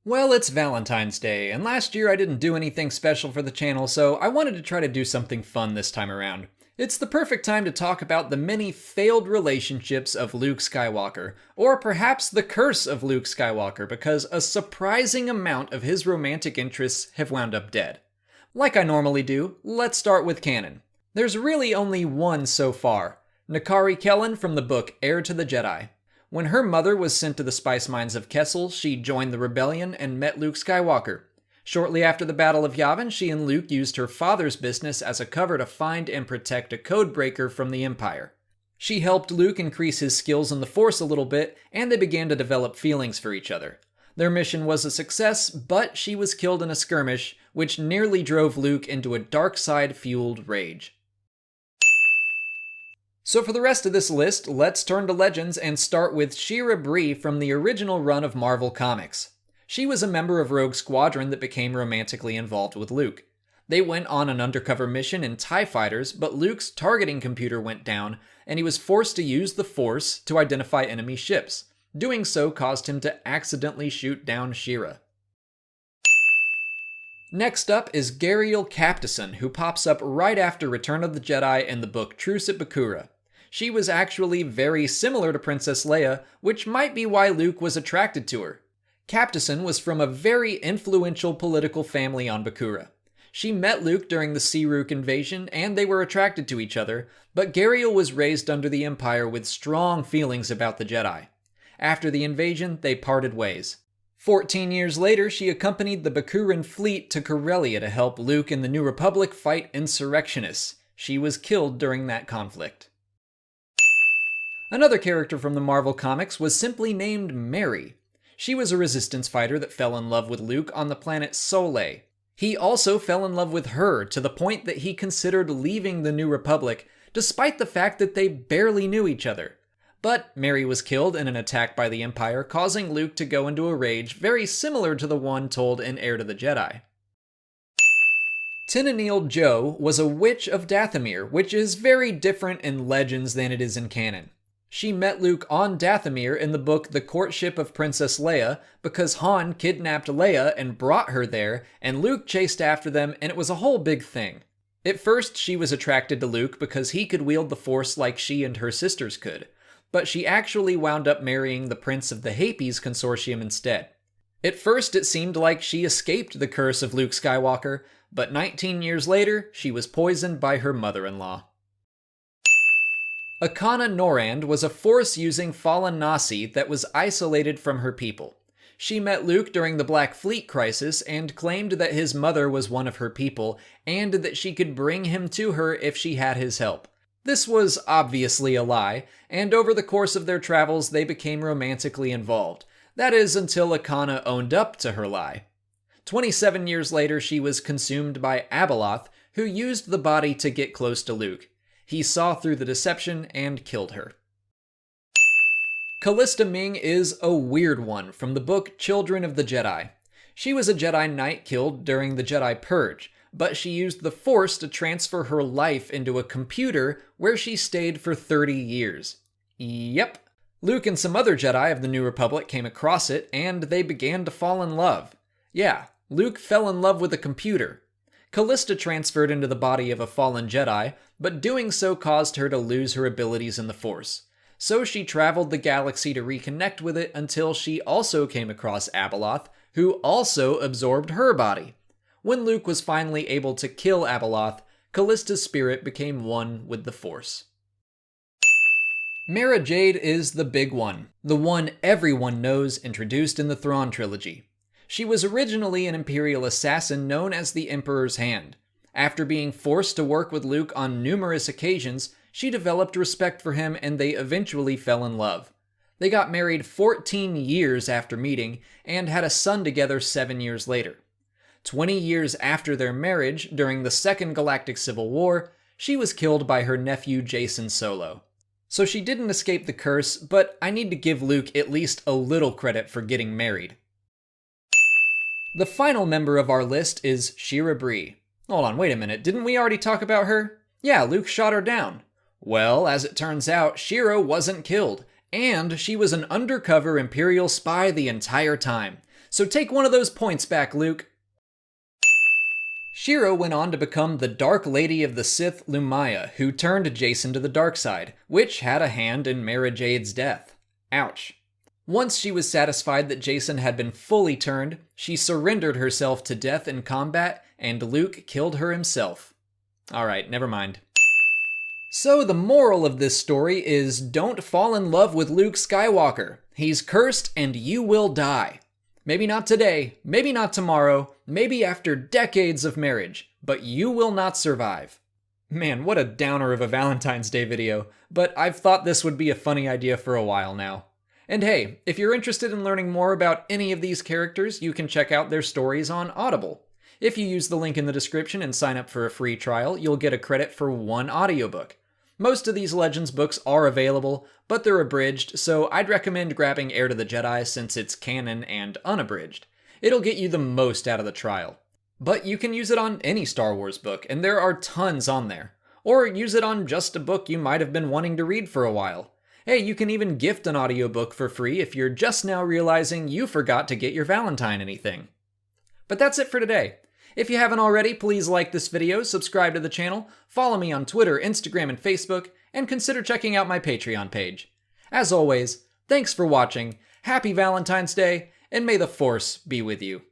Well, it's Valentine's Day, and last year I didn't do anything special for the channel, so I wanted to try to do something fun this time around. It's the perfect time to talk about the many failed relationships of Luke Skywalker, or perhaps the curse of Luke Skywalker, because a surprising amount of his romantic interests have wound up dead. Like I normally do, let's start with canon. There's really only one so far, Nakari Kellen from the book Heir to the Jedi. When her mother was sent to the spice mines of Kessel, she joined the rebellion and met Luke Skywalker. Shortly after the Battle of Yavin, she and Luke used her father's business as a cover to find and protect a codebreaker from the Empire. She helped Luke increase his skills in the Force a little bit, and they began to develop feelings for each other. Their mission was a success, but she was killed in a skirmish, which nearly drove Luke into a dark side-fueled rage. So for the rest of this list, let's turn to Legends and start with Shira Bree from the original run of Marvel Comics. She was a member of Rogue Squadron that became romantically involved with Luke. They went on an undercover mission in TIE fighters, but Luke's targeting computer went down, and he was forced to use the Force to identify enemy ships. Doing so caused him to accidentally shoot down Shira. Next up is Gariel Captison, who pops up right after Return of the Jedi in the book Truce at Bakura. She was actually very similar to Princess Leia, which might be why Luke was attracted to her. Captison was from a very influential political family on Bakura. She met Luke during the Searook invasion, and they were attracted to each other, but Gariel was raised under the Empire with strong feelings about the Jedi. After the invasion, they parted ways. 14 years later, she accompanied the Bakuran fleet to Corellia to help Luke and the New Republic fight insurrectionists. She was killed during that conflict. Another character from the Marvel Comics was simply named Mary. She was a resistance fighter that fell in love with Luke on the planet Soleil. He also fell in love with her to the point that he considered leaving the New Republic, despite the fact that they barely knew each other. But Mary was killed in an attack by the Empire, causing Luke to go into a rage very similar to the one told in Heir to the Jedi. Tinanil Jo was a witch of Dathomir, which is very different in Legends than it is in canon. She met Luke on Dathomir in the book The Courtship of Princess Leia because Han kidnapped Leia and brought her there, and Luke chased after them, and it was a whole big thing. At first, she was attracted to Luke because he could wield the Force like she and her sisters could, but she actually wound up marrying the Prince of the Hapes consortium instead. At first, it seemed like she escaped the curse of Luke Skywalker, but 19 years later, she was poisoned by her mother-in-law. Akana Norand was a Force-using fallen Nasi that was isolated from her people. She met Luke during the Black Fleet crisis and claimed that his mother was one of her people, and that she could bring him to her if she had his help. This was obviously a lie, and over the course of their travels they became romantically involved. That is, until Akana owned up to her lie. 27 years later, she was consumed by Abeloth, who used the body to get close to Luke. He saw through the deception and killed her. Callista Ming is a weird one from the book Children of the Jedi. She was a Jedi Knight killed during the Jedi Purge, but she used the Force to transfer her life into a computer where she stayed for 30 years. Yep. Luke and some other Jedi of the New Republic came across it, and they began to fall in love. Yeah, Luke fell in love with a computer. Callista transferred into the body of a fallen Jedi, but doing so caused her to lose her abilities in the Force. So she traveled the galaxy to reconnect with it until she also came across Abeloth, who also absorbed her body. When Luke was finally able to kill Abeloth, Callista's spirit became one with the Force. Mara Jade is the big one, the one everyone knows, introduced in the Thrawn trilogy. She was originally an Imperial assassin known as the Emperor's Hand. After being forced to work with Luke on numerous occasions, she developed respect for him and they eventually fell in love. They got married 14 years after meeting and had a son together 7 years later. 20 years after their marriage, during the Second Galactic Civil War, she was killed by her nephew Jason Solo. So she didn't escape the curse, but I need to give Luke at least a little credit for getting married. The final member of our list is Shira Bree. Hold on, wait a minute, didn't we already talk about her? Yeah, Luke shot her down. Well, as it turns out, Shira wasn't killed, and she was an undercover Imperial spy the entire time. So take one of those points back, Luke. Shira went on to become the Dark Lady of the Sith Lumaya, who turned Jacen to the dark side, which had a hand in Mara Jade's death. Ouch. Once she was satisfied that Jacen had been fully turned, she surrendered herself to death in combat, and Luke killed her himself. Alright, never mind. So the moral of this story is don't fall in love with Luke Skywalker. He's cursed and you will die. Maybe not today, maybe not tomorrow, maybe after decades of marriage, but you will not survive. Man, what a downer of a Valentine's Day video, but I've thought this would be a funny idea for a while now. And hey, if you're interested in learning more about any of these characters, you can check out their stories on Audible. If you use the link in the description and sign up for a free trial, you'll get a credit for one audiobook. Most of these Legends books are available, but they're abridged, so I'd recommend grabbing Heir to the Jedi since it's canon and unabridged. It'll get you the most out of the trial. But you can use it on any Star Wars book, and there are tons on there. Or use it on just a book you might have been wanting to read for a while. Hey, you can even gift an audiobook for free if you're just now realizing you forgot to get your Valentine anything. But that's it for today. If you haven't already, please like this video, subscribe to the channel, follow me on Twitter, Instagram, and Facebook, and consider checking out my Patreon page. As always, thanks for watching, happy Valentine's Day, and may the Force be with you.